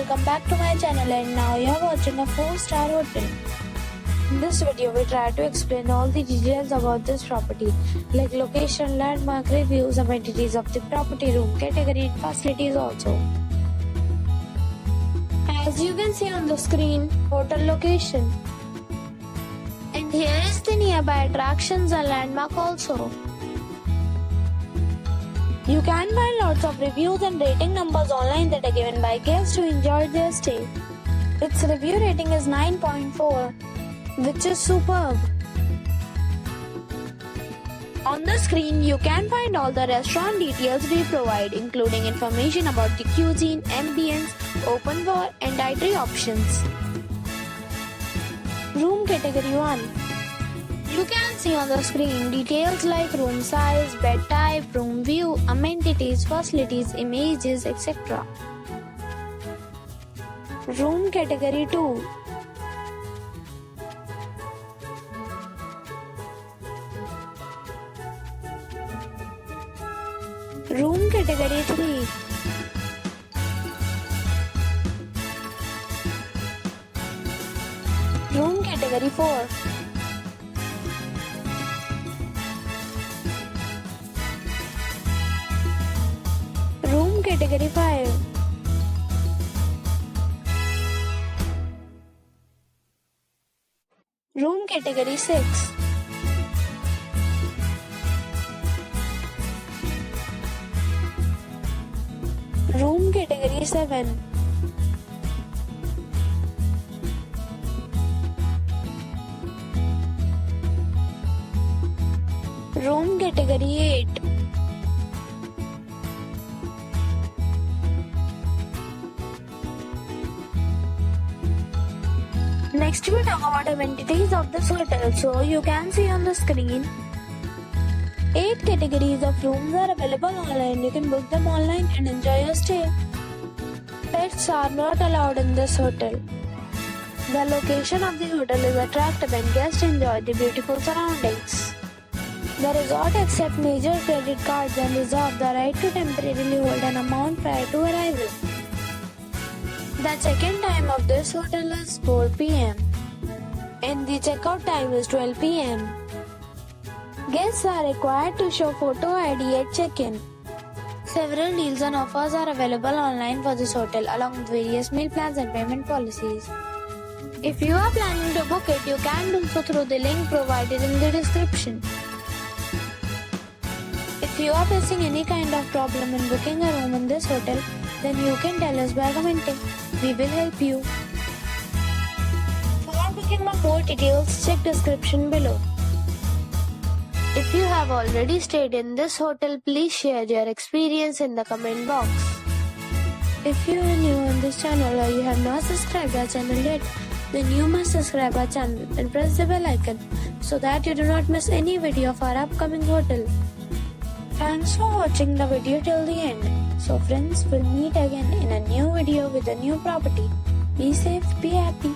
welcome back to my channel, and now you are watching a 4-star hotel. In this video we try to explain all the details about this property like location, landmark, reviews, amenities of the property, room category and facilities also. As you can see on the screen, hotel location. And here is the nearby attractions and landmark also. You can find lots of reviews and rating numbers online that are given by guests who enjoyed their stay. Its review rating is 9.4, which is superb. On the screen, you can find all the restaurant details we provide, including information about the cuisine, ambience, open bar and dietary options. Room category 1. You can see on the screen details like room size, bed type, room view, amenities, facilities, images, etc. Room category 2. Room category 3. Room category 4. Room category 5. Room category 6. Room category 7. Room category 8. Next we talk about amenities of this hotel. So you can see on the screen 8 categories of rooms are available online. You can book them online and enjoy your stay. Pets are not allowed in this hotel. The location of the hotel is attractive and guests enjoy the beautiful surroundings. The resort accepts major credit cards and reserves the right to temporarily hold an amount prior to arrival. The check-in time of this hotel is 4 p.m. and the checkout time is 12 p.m. Guests are required to show photo ID at check-in. Several deals and offers are available online for this hotel along with various meal plans and payment policies. If you are planning to book it, you can do so through the link provided in the description. If you are facing any kind of problem in booking a room in this hotel, then you can tell us by commenting. We will help you. For booking more details, check description below. If you have already stayed in this hotel, please share your experience in the comment box. If you are new on this channel or you have not subscribed our channel yet, then you must subscribe our channel and press the bell icon so that you do not miss any video of our upcoming hotel. Thanks for watching the video till the end. So friends, we'll meet again in a new video with a new property. Be safe, be happy.